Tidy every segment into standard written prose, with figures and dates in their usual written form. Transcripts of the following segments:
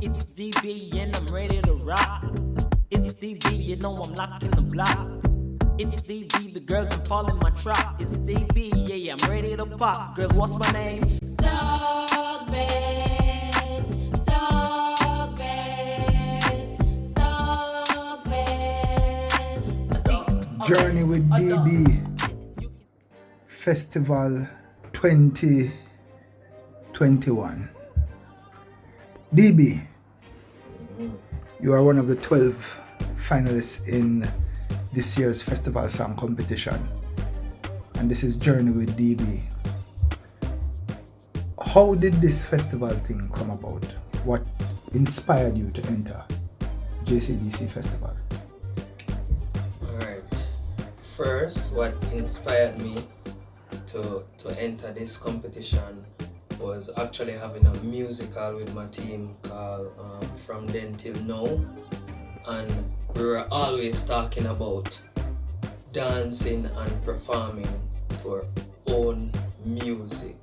It's DB and I'm ready to rock. It's DB, you know I'm locking the block. It's DB, the girls are falling my trap. It's DB, yeah, I'm ready to pop. Girls, what's my name? Dog bed, dog bed, dog bed. Journey with DB Festival 2021. DB, you are one of the 12 finalists in this year's festival song competition, and this is Journey with DB. How did this festival thing come about? What inspired you to enter JCDC Festival? Alright, first what inspired me to enter this competition was actually having a musical with my team called From Then Till Now, and we were always talking about dancing and performing to our own music.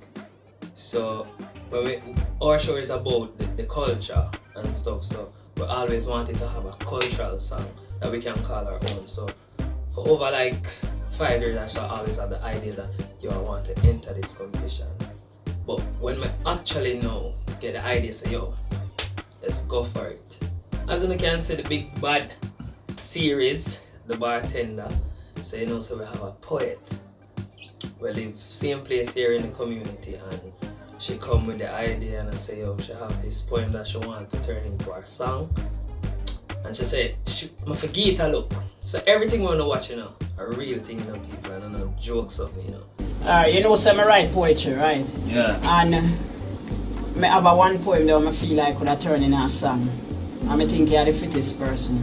So our show is about the culture and stuff, so we always wanted to have a cultural song that we can call our own. So for over like 5 years, I shall always have the idea that I want to enter this competition. But when I actually now get the idea, say let's go for it. As you can see, the Big Bad series, the Bartender. So so we have a poet. We live same place here in the community, and she come with the idea, and I say she have this poem that she want to turn into her song. And she said, I forget her look. So everything we want to watch, a real thing, people, and no jokes of me, so I write poetry, right? Yeah. And I have one poem that I feel like I could have turned in a song. And I think you're the fittest person.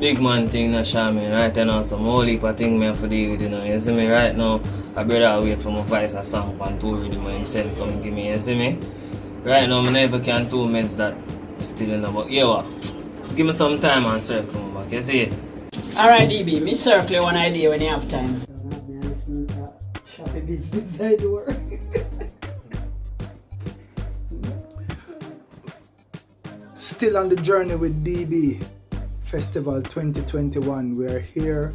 Big man thing, Shaman, right now, some whole heap of thing I have to deal with, You see me right now, I better wait for my voice a song on tour with himself come give me, you see me? Right now, I never can 2 minutes that still in the book. Just give me some time and circle back, you see? Alright, DB, me circle one idea when you have time. Shoppy business I do work. Still on the journey with DB Festival 2021, we are here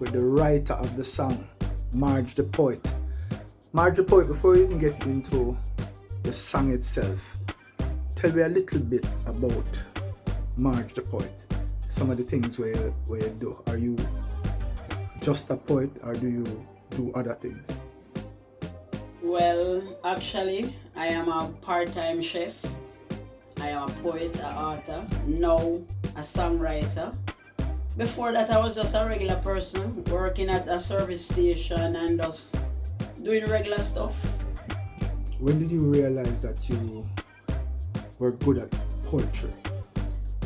with the writer of the song, Marge the Poet. Marge the Poet, before we even get into the song itself, tell me a little bit about Marge the Poet. Some of the things where you do. Are you just a poet, or do you do other things? Well, actually, I am a part-time chef. I am a poet, an author, now a songwriter. Before that, I was just a regular person working at a service station and just doing regular stuff. When did you realize that you were good at poetry?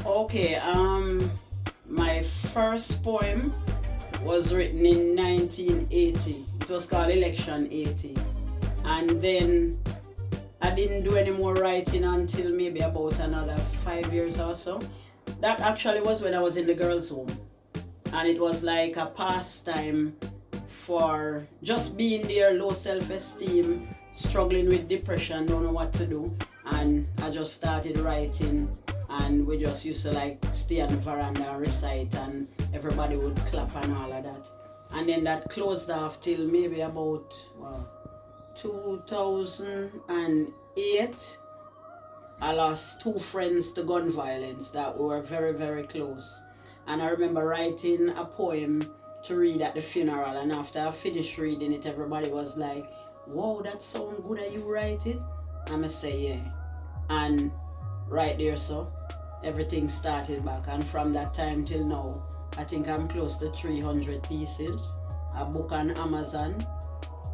Okay, my first poem was written in 1980. It was called Election 80. And then I didn't do any more writing until maybe about another 5 years or so. That actually was when I was in the girls' home. And it was like a pastime for just being there, low self-esteem, struggling with depression, don't know what to do. And I just started writing, and we just used to like stay on the veranda and recite, and everybody would clap and all of that. And then that closed off till maybe about 2008. I lost 2 friends to gun violence that were very, very close. And I remember writing a poem to read at the funeral, and after I finished reading it, everybody was like, "Wow, that sounds good, that you write it?" And I say, yeah. And right there, so everything started back, and from that time till now, I think I'm close to 300 pieces, a book on Amazon,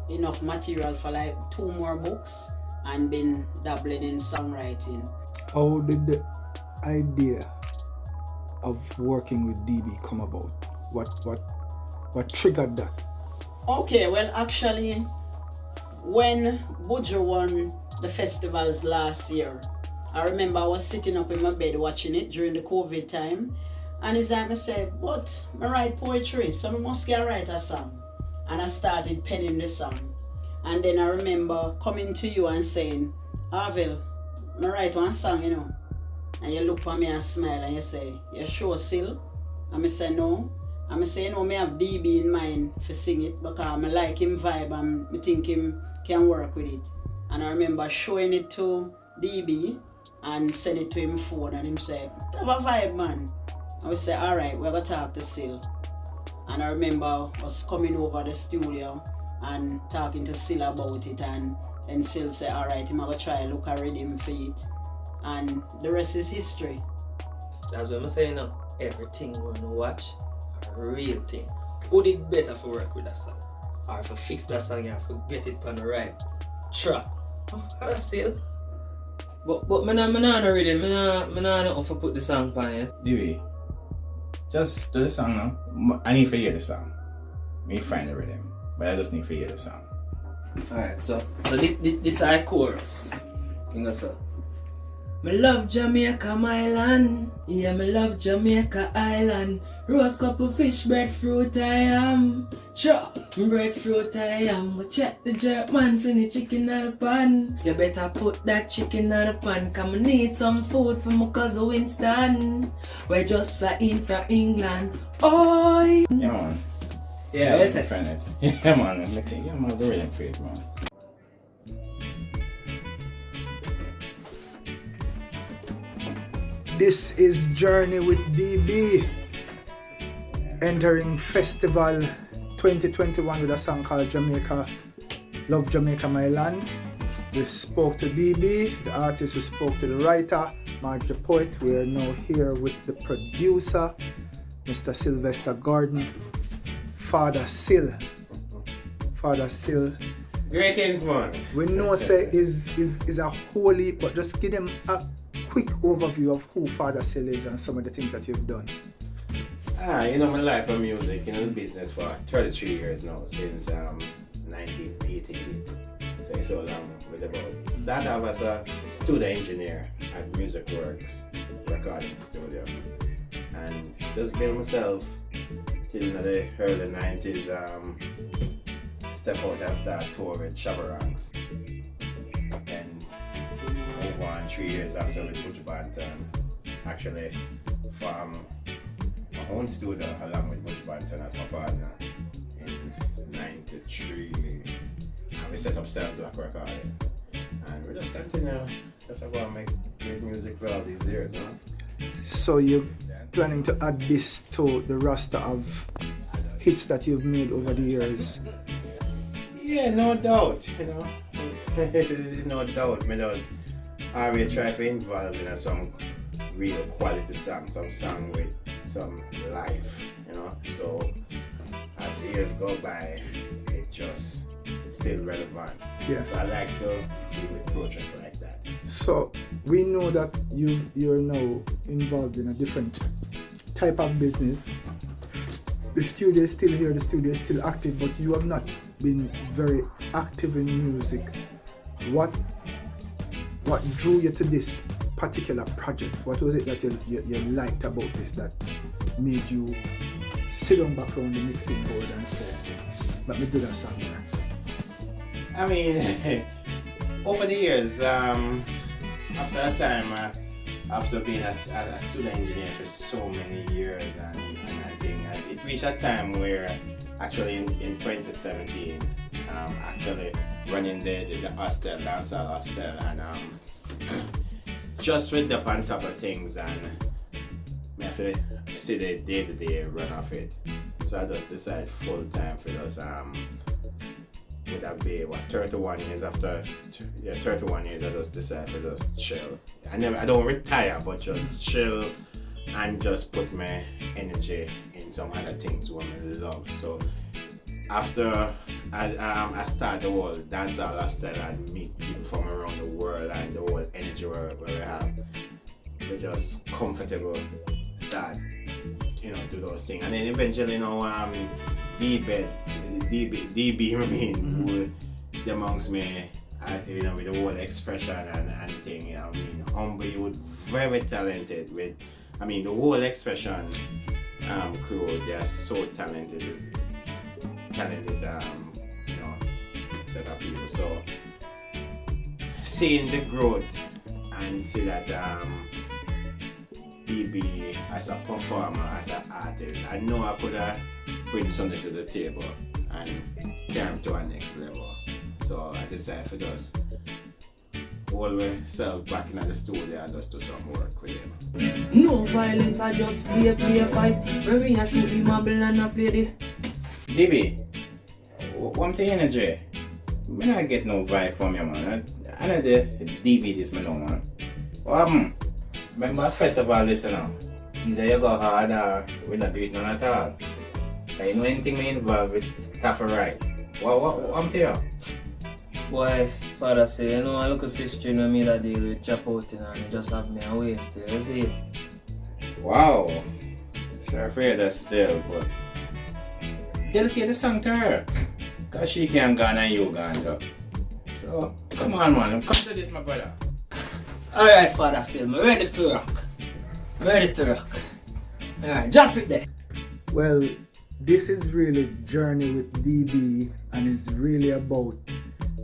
enough material for like 2 more books, and been dabbling in songwriting. How did the idea of working with DB come about? What triggered that? Okay, well actually, when Buju won the festivals last year, I remember I was sitting up in my bed watching it during the COVID time, and it's like I said, but I write poetry, so I must get write a song. And I started penning the song. And then I remember coming to you and saying, Arvel, I write one song, you know, and you look at me and smile and you say, you sure still? And I say no. And I say, you know, I have DB in mind for sing it because I like him vibe and I think him can work with it. And I remember showing it to DB and send it to him phone and him say, have a vibe, man. And we say, alright, we're going to talk to Sil. And I remember us coming over the studio and talking to Sil about it, and Sil said, alright, I'm going to try look a rhythm for it. And the rest is history. That's what I'm saying now. Everything we want to watch, a real thing. Who did better for work with that song? Or for fix that song and for get it on the right track? That's still. But me nah ready. Me nah know if I put the song on it. DB, just do the song now. I need to hear the song. Me find the rhythm, but I just need to hear the song. Alright, so this is our chorus. You know so. Me love Jamaica, my land. Yeah, me love Jamaica Island. Roast couple fish, breadfruit I am. Chop, breadfruit I am. Go check the jerk man for the chicken out the pan. You better put that chicken out the pan. Come I need some food for my cousin Winston. We just fly in from England. Oi! Yeah, man. Yeah, I that's it. find it. Yeah, man. Yeah, man. The rhythm for it, man. This is Journey with DB, entering Festival 2021 with a song called Jamaica, Love Jamaica My Land. We spoke to DB, the artist. We spoke to the writer, Marge the poet. We are now here with the producer, Mr. Sylvester Gordon, Father Sil. Greetings, man. We know say is a holy, but just give them a quick overview of who Father Sil is and some of the things that you've done. You know, my life of music, you know, the business for 33 years now, since 1988. So it's so long with about. Started off as a studio engineer at Music Works recording studio. And just build myself till the early 90s, step out and start tour with Shabaranks. And over on 3 years after with Butch Banton, actually from my own studio along with Butch Banton as my partner in 93. And we set up Self-Black Recording. And we just continue, just about to make great music for all these years, huh? So you're planning to add this to the roster of hits that you've made over the years? Yeah, no doubt, you know. No doubt. Me just always try to involve in some real quality song, some song with some life, you know. So as years go by, it just still relevant. Yeah. So I like to deal with projects like that. So we know that you're now involved in a different type of business. The studio is still here, the studio is still active, but you have not been very active in music. What drew you to this particular project? What was it that you liked about this that made you sit down back around the mixing board and say, let me do that song here? I mean, over the years, after that time, after being a student engineer for so many years and I think it reached a time where actually in 2017, actually running the hostel, dancehall hostel, and just read up on top of things and I have to see the day-to-day run of it. So I just decided full time for this would that be 31 years after 31 years I just decided to just chill. I don't retire, but just chill and just put my energy in some other things what I love. So after I start the whole dancehall lifestyle and meet people from around the world and the whole energy where we have, we just comfortable start, you know, do those things. And then eventually, you know, DB, who amongst me, you know, with the whole expression and thing, you know, I mean, humble, very talented with, I mean, the whole expression crew, they are so talented, you know, set of people. So, seeing the growth and see that DB as a performer, as an artist, I know I could have bring something to the table and carry him to our next level. So I decided to just hold myself back in the studio and just do some work with him. No violence, I just play fight. When we shoot the marble and I play the... DB, what the energy? I not get no vibe from you, man. I know the DB this, man, man. What happened? Remember festival this, you know? Either you go hard or we not do it none at all. You know anything me involved with Taffa right? What I'm to you? Boys, father say, you know, I look at sister and I made a deal with chop out and just have me a waste still, you see? Wow. So afraid of still, but dedicate the song to her. Cause she can't go and you gone go. So come on, man, come to this, my brother. Alright, father say, I'm ready to rock. Ready to rock. Alright, jump it there. Well, this is really journey with DB and it's really about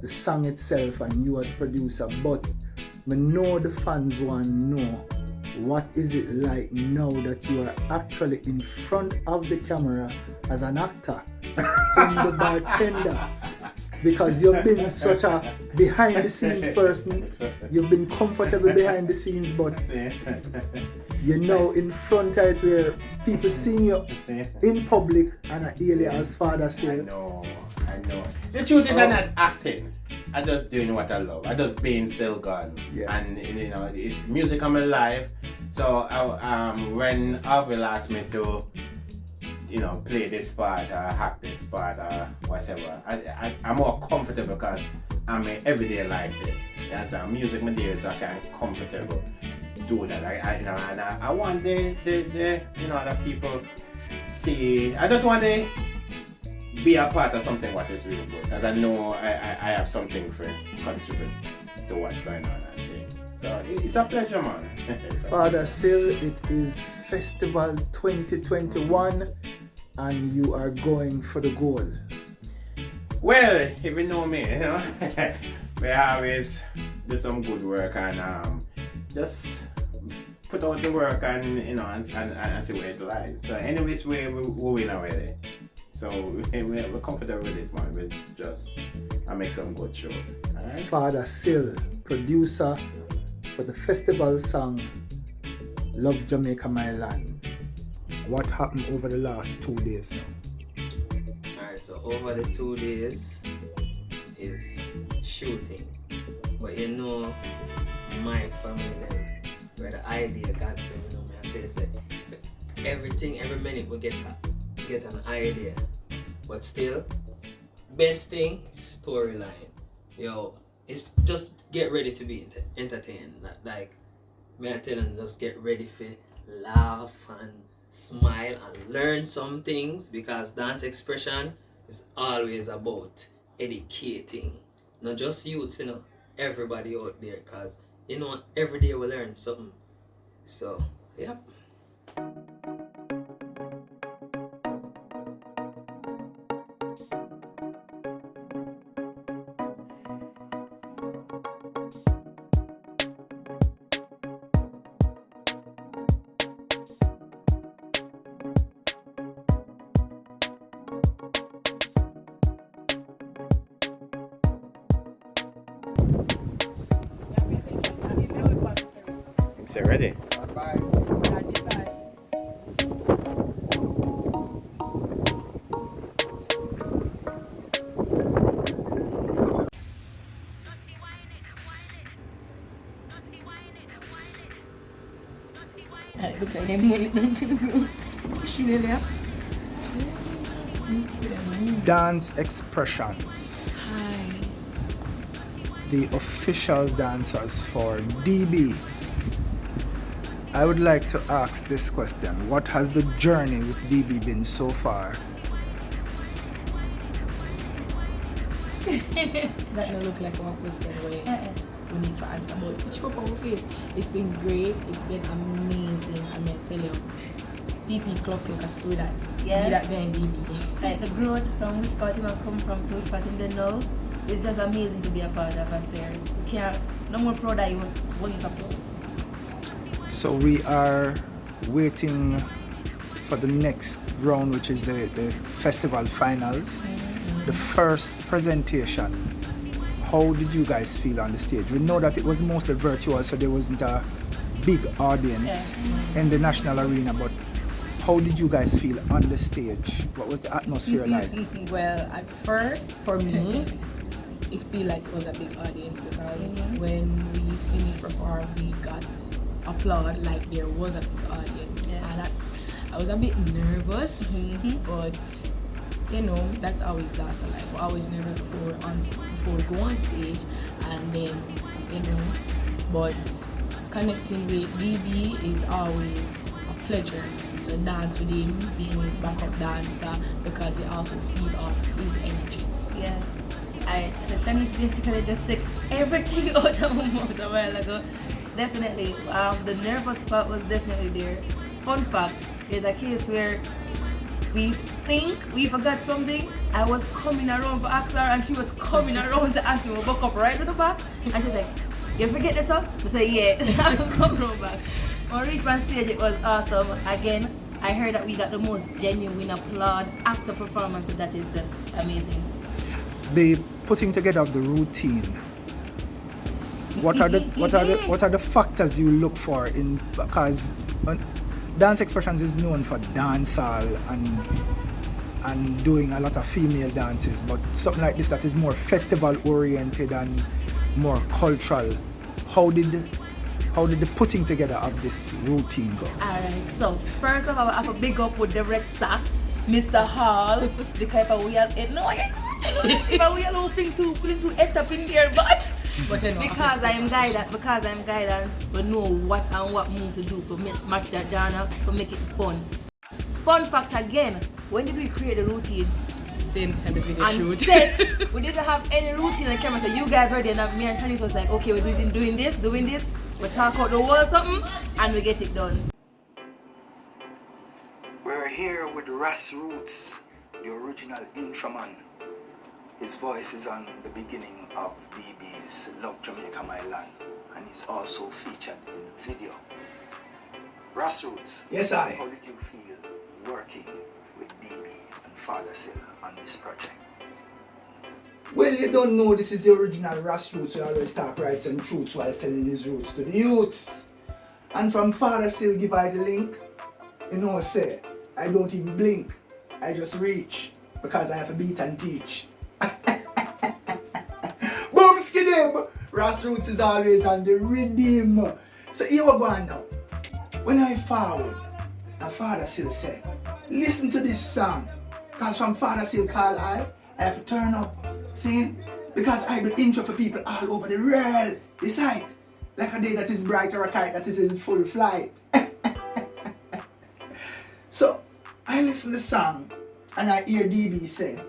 the song itself and you as producer, but I know the fans want to know what is it like now that you are actually in front of the camera as an actor in the Bartender, because you've been such a behind the scenes person, you've been comfortable behind the scenes, but you're now in front of it where people seeing you in public and I hear you as father say. I know. The truth is I'm not acting. I'm just doing what I love. I just being still gone. Yeah. And you know, it's music of my life. So when Arville asked me to, you know, play this part or act this part or whatever, I'm more comfortable because I'm in everyday life this. You understand? Music my day, so I can comfortable do that. I want the you know, that people see. I just want to be a part of something what is really good, because I know I have something for contribute to what's going on and thing. So it's a pleasure, man. Father Sil, it is Festival 2021 and you are going for the goal. Well, if you know me, you know, we always do some good work and just put out the work and you know and see where it lies. So anyways, we win already. So we're comfortable with it, man. We just make some good show. Alright? Father Sil, producer for the festival song Love Jamaica My Land. What happened over the last 2 days now? Alright, so over the 2 days is shooting. But you know, my family then, where the idea got to, you know, man, they say, every minute we get an idea. But still, best thing, storyline. Yo, it's just get ready to be entertained. Like, me I tell them, just get ready for laugh and smile and learn some things, because dance expression is always about educating. Not just youths, you know, everybody out there, because, you know, every day we learn something. So, yeah. So ready? Dance Expressions. The official dancers for DB. I would like to ask this question. What has the journey with DB been so far? That don't look like one question where we need to answer about each up our face. It's been great, it's been amazing, I may tell you. DB clock look as through that. Yeah. Be that behind DB. Like the growth from which part you want come from to which part you don't know. it's just amazing to be a part of a series. You can't, no more proud that you won't get proud. So we are waiting for the next round, which is the festival finals. The first presentation. How did you guys feel on the stage? We know that it was mostly virtual, so there wasn't a big audience in the national arena, but how did you guys feel on the stage? What was the atmosphere like? Well, at first, for me, it felt like it was a big audience because when we finished perform, we got applaud like there was a big audience. And I was a bit nervous, but you know, that's always dancer life. We're always nervous before we go on stage, and then, you know, but connecting with DB is always a pleasure to dance with him, being his backup dancer, because it also feeds off his energy. Yeah. Alright, so Shanice basically just took everything out of my mouth a while ago. Definitely, the nervous part was definitely there. Fun fact, there's a case where we think we forgot something. I was coming around for ask her, and she was coming around to ask me. We woke up right to the back, and she's like, "You forget this song?" I said, "Yeah." I come around back. On reach on stage, it was awesome. Again, I heard that we got the most genuine applaud after performance, so that is just amazing. The putting together of the routine. What are the factors you look for in, because Dance Expressions is known for dancehall and doing a lot of female dances, but something like this that is more festival oriented and more cultural. How did the putting together of this routine go? Alright, so first of all, I have to big up with director, Mr. Hall, because we are if we are thing to put into it up in there, but because I'm guidance, we know what and what moves to do to match that genre, to make it fun. Fun fact again, when did we create the routine? Same kind of video And shoot. set, we didn't have any routine on camera, so you guys ready, and me and Shanice was like, okay, we're doing this, we talk out the whole something, and we get it done. We're here with Ras Roots, the original intro man. His voice is on the beginning of DB's Love Jamaica My Land, and he's also featured in the video. Ras Roots, yes, I. How did you feel working with DB and Father Sil on this project? Well, you don't know this is the original Ras Roots. We always talk rights and truths while selling his roots to the youths. And from Father Sil give I the link, you know, say, I don't even blink. I just reach because I have a beat and teach. Boom skiddim! Ras Roots is always on the rhythm. So here we go now. When I forward, and Father Sil said, listen to this song. Because from Father Sil call I have to turn up. See? Because I do intro for people all over the world. The sight. Like a day that is bright or a kite that is in full flight. So I listen to the song and I hear DB say,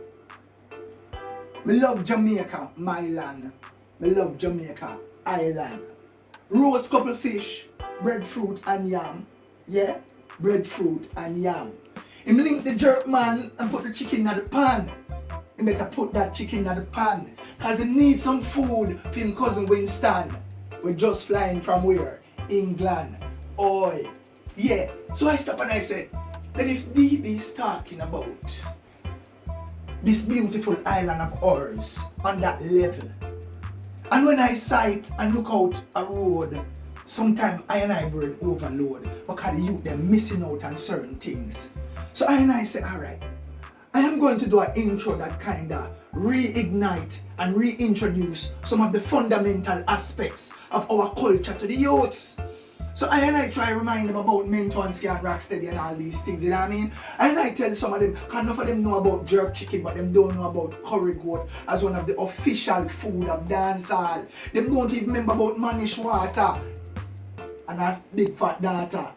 me love Jamaica, my land. Me love Jamaica, island. Roast couple fish, breadfruit and yam. Yeah, breadfruit and yam. Him link the jerk man and put the chicken in the pan. He better put that chicken in the pan. Cause he need some food for him cousin Winston. We're just flying from where? England. Oi. Yeah. So I stop and I say, then if DB is talking about this beautiful island of ours on that level, and when I sight and look out a road, sometimes I and I brain overload because the youth them missing out on certain things. So I and I say, alright, I am going to do an intro that kinda reignite and reintroduce some of the fundamental aspects of our culture to the youths. So I and I try to remind them about Mentonski and Rocksteady and all these things, you know what I mean? And I tell some of them, because enough of them know about jerk chicken, but them don't know about curry goat as one of the official food of dancehall. Them don't even remember about manish water and a big fat daughter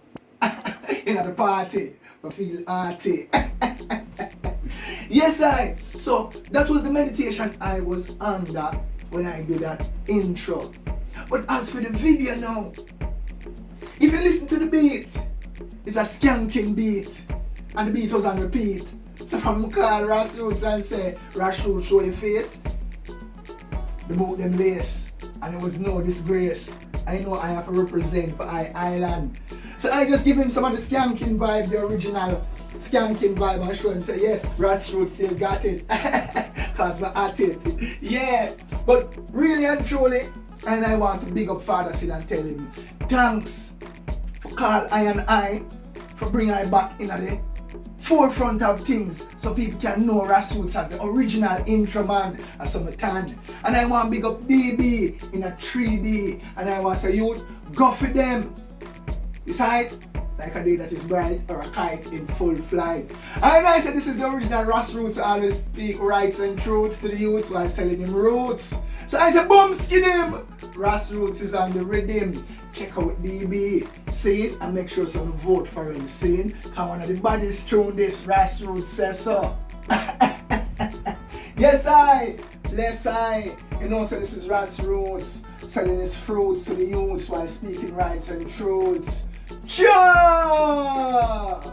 in the party. I feel arty. Yes, I. So that was the meditation I was under when I did that intro. But as for the video now, if you listen to the beat, it's a skanking beat, and the beat was on repeat. So from call Ras Roots and say, Ras Roots show your face, the boat them lace, and it was no disgrace. I know I have to represent for island. So I just give him some of the skanking vibe, the original skanking vibe, and show him say yes, Grassroots still got it. Cause we're at it. Yeah. But really and truly, and I want to big up Father Sid and tell him thanks for call I for bring I back in the forefront of things so people can know Grassroots as the original intro man as Summerton. And I want to big up DB in a 3D, and I want to say youth, go for them. It's right, like a day that is bright or a kite in full flight. And I said this is the original Grassroots who always speak rights and truths to the youths while selling them roots. So I said boom skin him. Grassroots is on the rhythm. Check out DB, see it, and make sure someone vote for him, see it? Cause one of the baddest tune this, Grassroots says so. Yes I, bless I. You know, so this is Grassroots, selling his fruits to the youths while speaking rights and truths. Cha!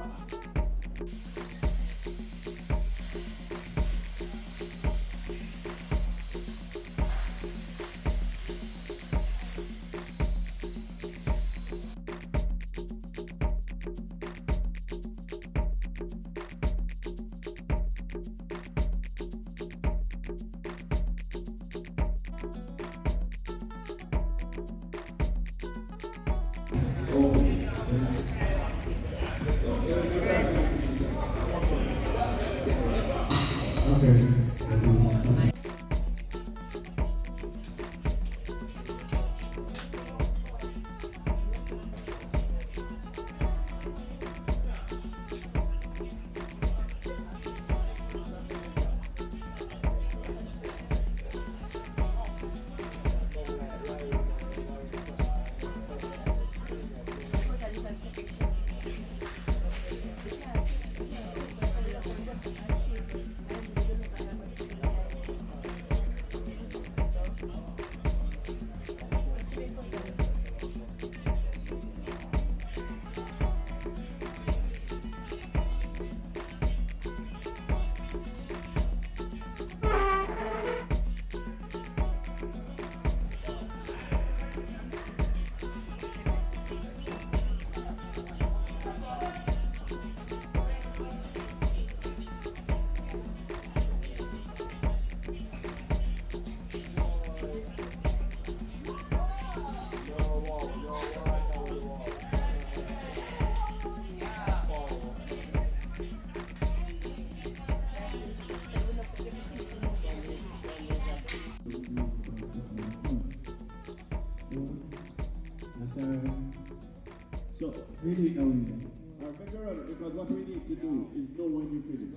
So, really know you. Because what we need to do is know when you finish.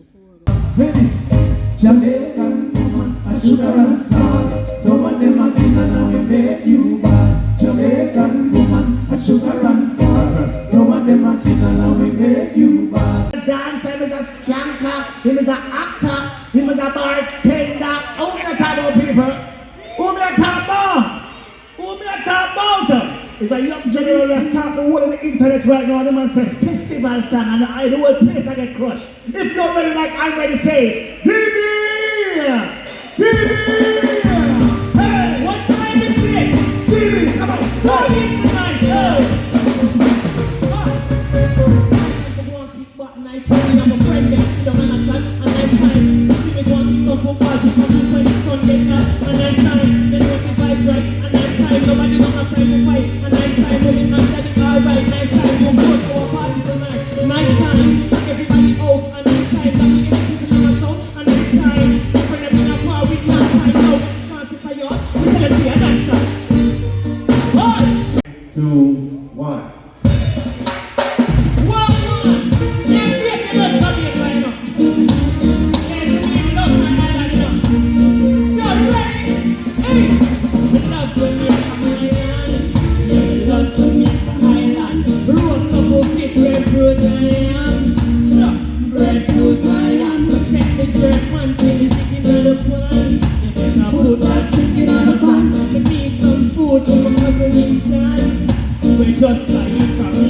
Jamaican woman, a sugar and salt. Some of them are clean and now we make you bad. Jamaican woman, a sugar and salt. Some of them are clean and now we make you bad. Dancer, him is a skanker, him is an actor, him is a bartender. Who me a talk about people? Who me a talk about? Who me a talk about? It's a young general that start the whole of the internet right now. The man say festival song and the whole place I get crushed. If you're ready like I'm ready, say DB! DB! Hey, what time is it? DB, come on, plug in tonight, yo! Nice time, I'm a friend, they sit down and a chat, a nice time. Give me one piece of football, you come this way, the sun get up, a nice time. Then make the vibes right, a nice time. Nobody don't have time to fight, a nice time. When it not getting alright, nice time. You go to a party tonight, nice time. Everybody out, a nice time. That we get people on a show, a nice time. When them in a car with one time, so chances for you, we tell them see a nice time. 1, 2, 1. Just like it from me.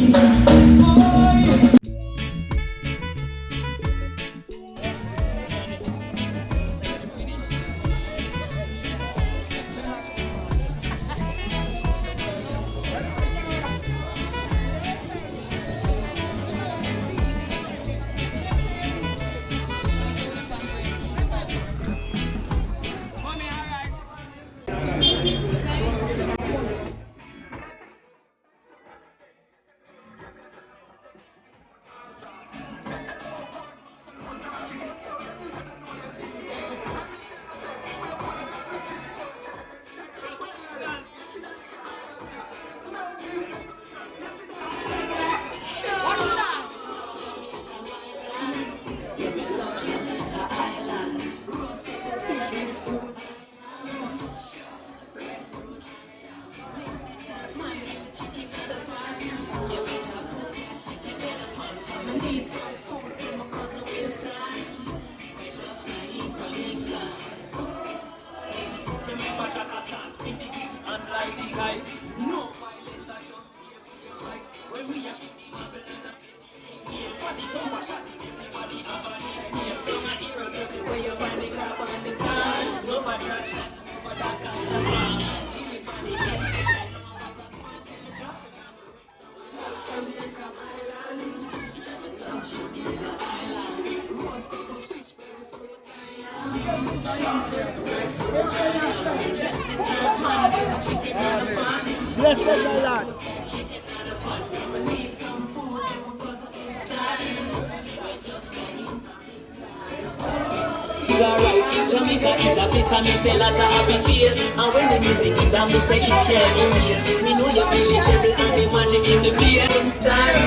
Jamaica is a place and me say lot of happy face. And when the music is down, me say it can't erase. Me know you feel the trouble and the magic in the Kingston.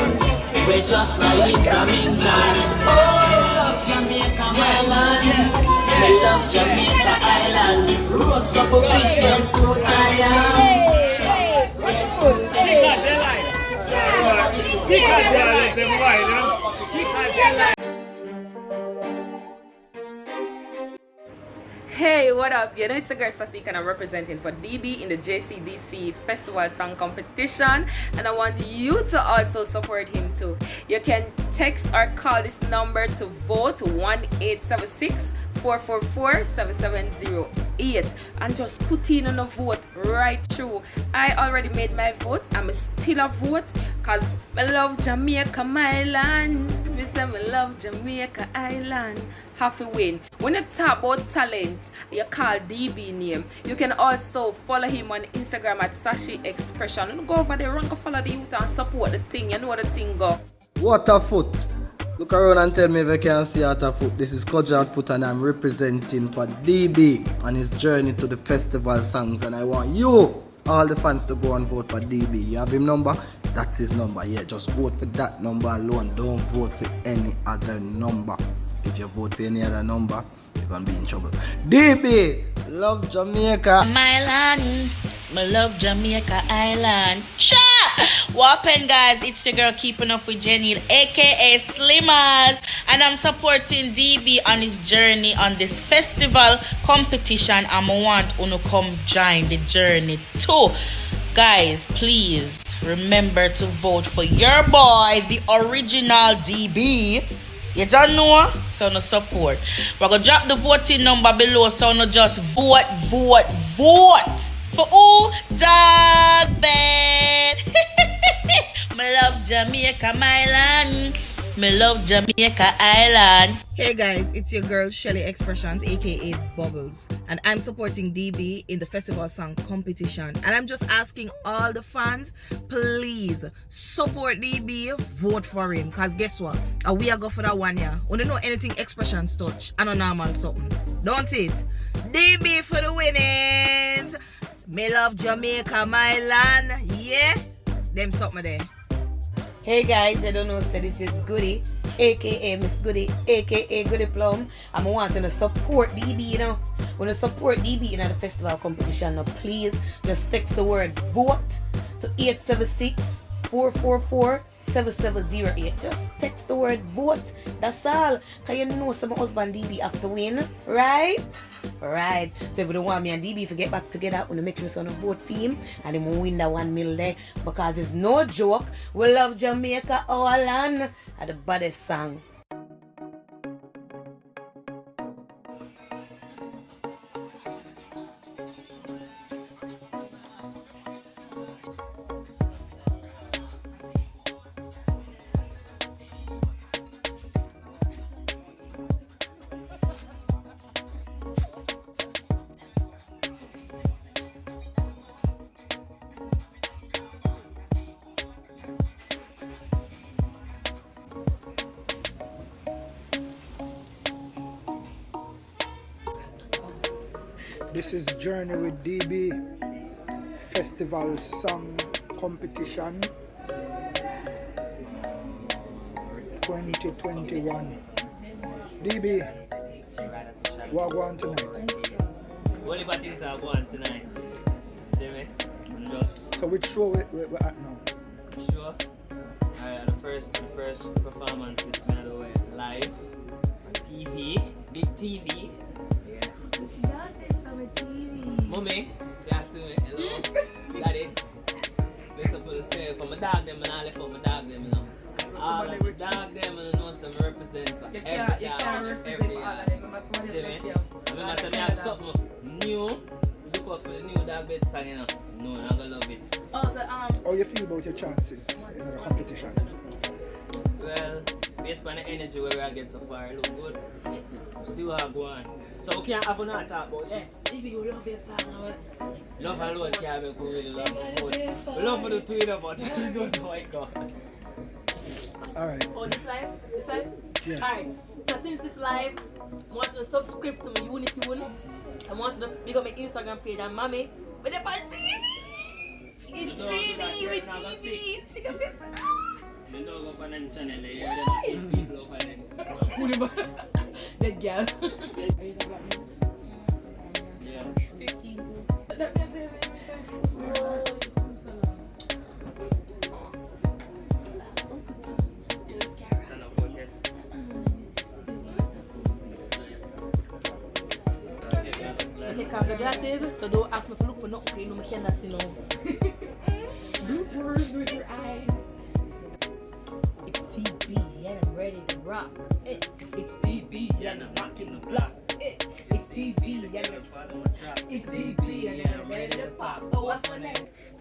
We're just like from England. Oh, I love Jamaica, my land. I love Jamaica Island. Roast up a fish and fruit I am. Hey, what up? You know it's a girl Sasik and I'm representing for DB in the JCDC Festival Song Competition, and I want you to also support him too. You can text or call this number to vote 1-876-444-7708 and just put in on a vote right through. I already made my vote. I'm still a vote because I love Jamaica, my land. Me say I love Jamaica Island. Have to win. When you talk about talent, you call DB name. You can also follow him on Instagram at Sashi Expression. Go over there, run go follow the youth and support the thing. You know what the thing go. Waterfoot. Look around and tell me if you can see Waterfoot. This is Foot and I'm representing for DB on his journey to the festival songs. And I want you, all the fans, to go and vote for DB. You have his number? That's his number. Yeah, just vote for that number alone. Don't vote for any other number. If you vote for any other number, you're gonna be in trouble. DB, love Jamaica. My land, I love Jamaica Island. Sure! What happened, guys? It's your girl Keeping Up with Jenny, aka Slimmers, and I'm supporting DB on his journey on this festival competition. I want you to come join the journey too. Guys, please remember to vote for your boy, the original DB. You don't know? So no support. We're gonna drop the voting number below, so no just vote. For who? Dog bed. Me love Jamaica, my land. Me love Jamaica Island. Hey guys, it's your girl Shelly Expressions, aka Bubbles, and I'm supporting DB in the festival song competition. And I'm just asking all the fans, please support DB, vote for him. Cause guess what? We are go for that 1 year. We don't know anything Expressions touch. I know normal something. Don't it? DB for the winnings. Me love Jamaica, my land. Yeah, them something there. Hey guys, I don't know, so this is Goody, aka Miss Goody, aka Goody Plum. I'm wanting to support DB, you know. When you support DB in the festival competition, now please just text the word vote to 876-444-7708. Just text the word vote. That's all. Cause you know some husband DB have to win, right? Right. So if you don't want me and DB to get back together, we'll make sure it's on a vote for him and then we'll win that 1 million there. Because it's no joke. We love Jamaica, our land. And the baddest song. This is Journey with DB Festival Song Competition 2021. DB, what go on tonight? Only things are going tonight. See me? So which show we're at now? Sure. The first performance is by the way live on TV, big TV. Mommy, you ask me, hello, daddy. This up to say for my dog them and I left for my dog them, you know. All of the dog them and I know some represent for every dog, every see me? I mean, I said I have something new. Look out for the new dog bed song, you know. No, I'm gonna love it. How you feel about your chances in the competition? Well, based on the energy where I get so far, it look good. See what I go on. So we can't have a talk about, yeah, DB, we love your song. Love alone can't make we really love it. We love for the Twitter, but we don't know how it goes. Alright. Oh, this live? This live? Yeah. Alright. So since this live, I want to subscribe to my Unity one. I want to big up my Instagram page and mommy. With the TV! In 3D with TV! You don't go on any channel, you don't people over there. That girl. Yeah. 15. I take off the glasses, so don't ask me to look for nothing, you know I cannot see no. Look with your eyes. It's TB and I'm ready to rock. It's TB and I'm rocking the block. It's TB and it's TB and I'm ready to pop. Oh, what's my name?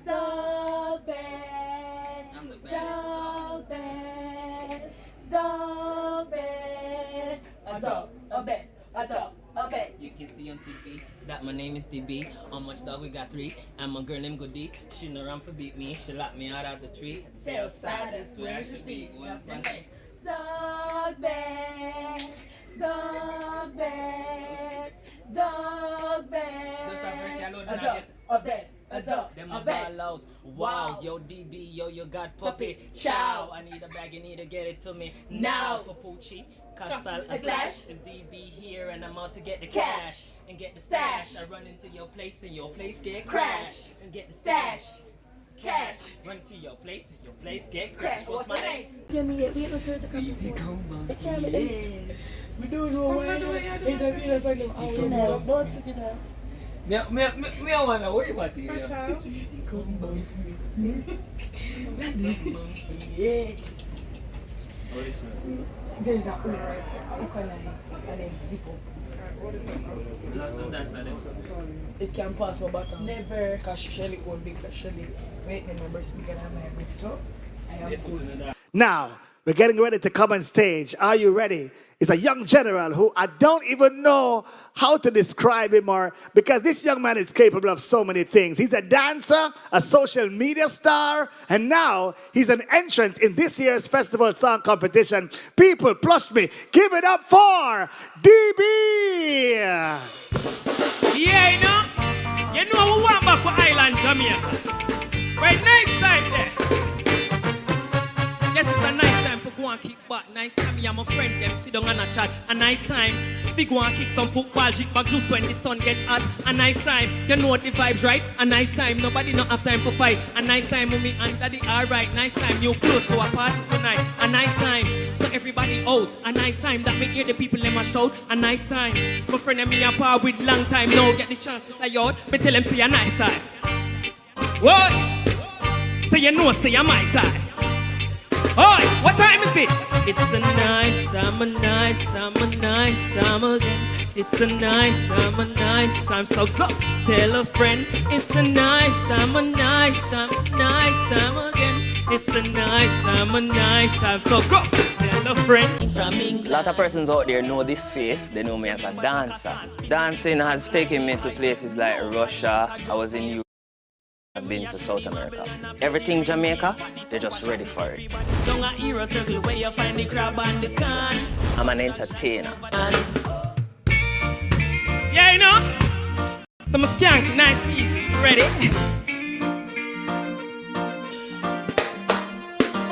Dog Bed. I'm the best. Dog Bed. Dog Bed. A dog, a bed, a dog. Okay. You can see on TV that my name is DB. How much dog we got 3? And my girl named Goody. She no run for beat me. She locked me out of the tree. Say outside, that's where I should see. What's my name? Dog Bed. Dog Bed. Dog Bed. Just a verse, I know a dog, a bed, a dog, them a a bed. ball out. Wow, yo DB, yo you got puppy. Chow. I need a bag, you need to get it to me now. For Poochie, Costal, and Flash. And DB here, and I'm out to get the cash and get the stash. I run into your place and your place get crash and get the stash. Cash. Run to your place and your place get crash. What's my name? Give me it. We have a search. See if you come on. Yeah. We don't know why. Interview like an hour. Don't check it out. Me I wanna worry about you. Yeah. What is it? There's a hook and then zip up. It can pass my bottom. Never. Because Shelly own big. Shelly make my breast bigger than my breast. So I am good. Now, we're getting ready to come on stage. Are you ready? It's a young general who I don't even know how to describe him because this young man is capable of so many things. He's a dancer, a social media star, and now he's an entrant in this year's festival song competition. People, plush me, give it up for DB! Yeah, you know we want back to Island, Jamaica. Right, nice time there. Yes, it's a nice time for go and kick back. Nice time, me and my friend them sit down and a chat. A nice time, if we go and kick some football, jig back just when the sun get hot. A nice time, you know what the vibes, right? A nice time, nobody not have time for fight. A nice time, with me and daddy, alright. Nice time, you close to a party tonight. A nice time, so everybody out. A nice time, that make hear the people them a shout. A nice time, my friend and me a par with long time. Now get the chance to play out, but tell them say a nice time. What? So you know, say a my time. Oi, what time is it? It's a nice time, a nice time, a nice time again. It's a nice time, a nice time. So go tell a friend. It's a nice time, a nice time, a nice time again. It's a nice time, a nice time. So go tell a friend. From England. A lot of persons out there know this face. They know me as a dancer. Dancing has taken me to places like Russia. I was in Europe. I've been to South America. Everything Jamaica, they're just ready for it. I'm an entertainer. Yeah, you know? Some skank, nice, easy. Ready?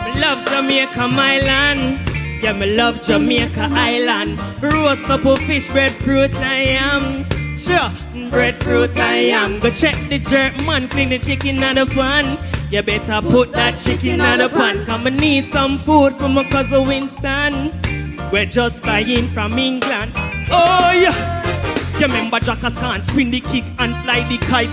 Me love Jamaica, my land. Yeah, me love Jamaica Island. Roast up a fish, breadfruit, I am. Sure, breadfruit I am. Go check the jerk man, clean the chicken out the pan. You better put that chicken out the pan. Come and need some food from my cousin Winston. We're just flying from England. Oh yeah. You remember Jackers can't spin the kick and fly the kite.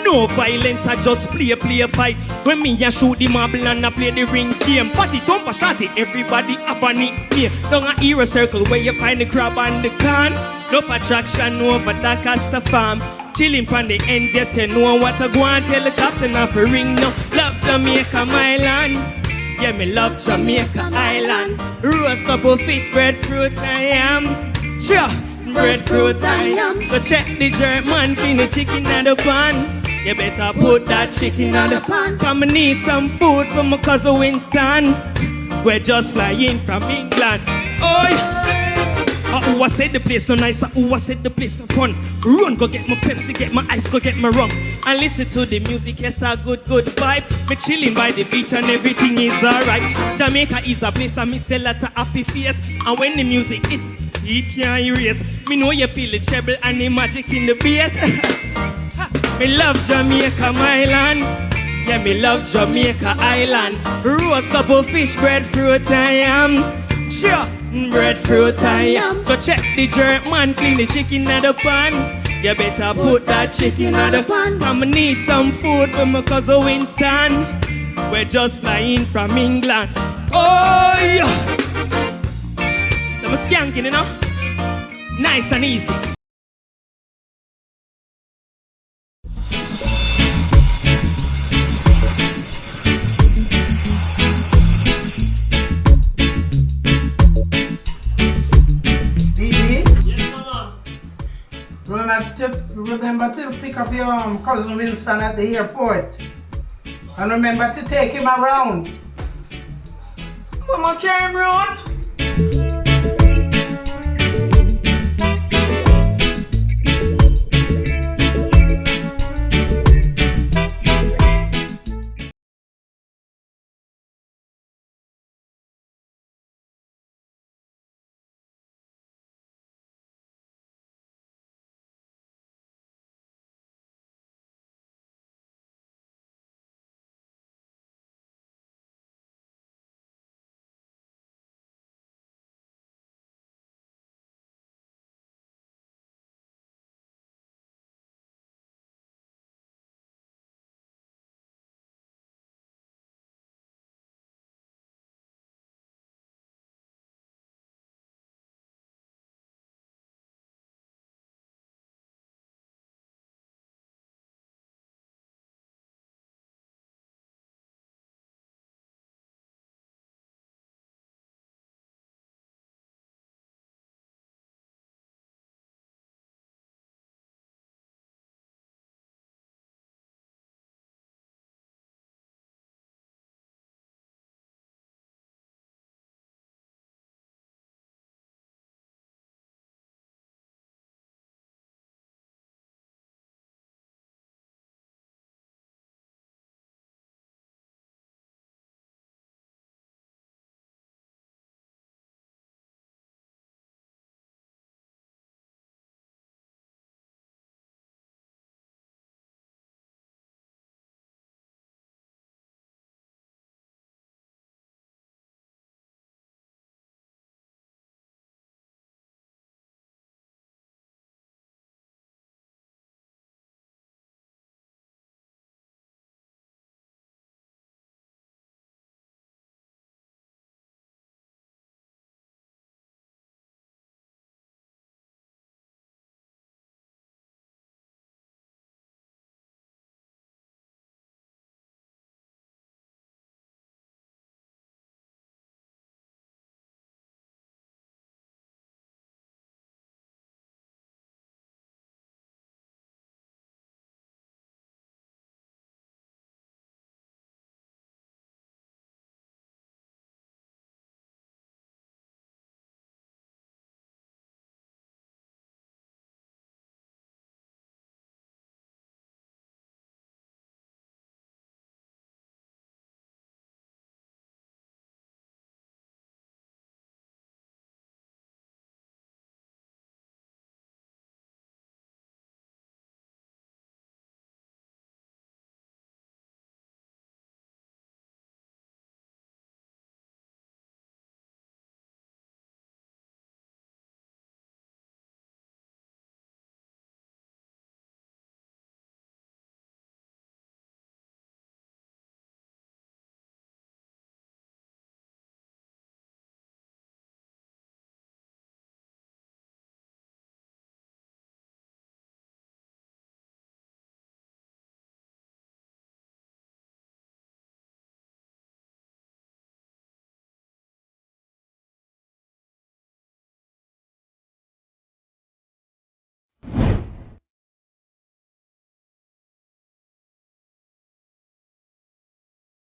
No violence, I just play a fight. When me a shoot the marble and I play the ring game. Party, thumper, shotty, everybody have a nickname. Down a hero circle where you find the crab and the can. No attraction over that cast a farm. Chilling from the ends, yes you know what I go and tell the cops and have a ring now. Love Jamaica, my land. Yeah, me love Jamaica Island. Roast up a fish, breadfruit I am. Sure. breadfruit I am. So check the jerk man, clean the chicken in the pan. You better put that chicken in the pan. Come and need some food from my cousin Winston. We're just flying from England. Oi! Who I said the place no nice, who I said the place no fun. Run, go get my Pepsi, get my ice, go get my rum. And listen to the music, yes, a good vibe. Me chilling by the beach and everything is alright. Jamaica is a place I miss a lot of happy face. And when the music hit, it can't erase. Me know you feel the treble and the magic in the bass. Me love Jamaica, my land. Yeah, me love Jamaica Island. Roast couple fish, breadfruit I am. Sure, breadfruit I am. So check the jerk man, clean the chicken in the pan. You better put that chicken in the pan. Come and need some food from my cousin Winston. We're just flying from England. Oh yeah. So I'm skanking, you know. Nice and easy. Remember to pick up your cousin Winston at the airport. And remember to take him around. Mama carry him around.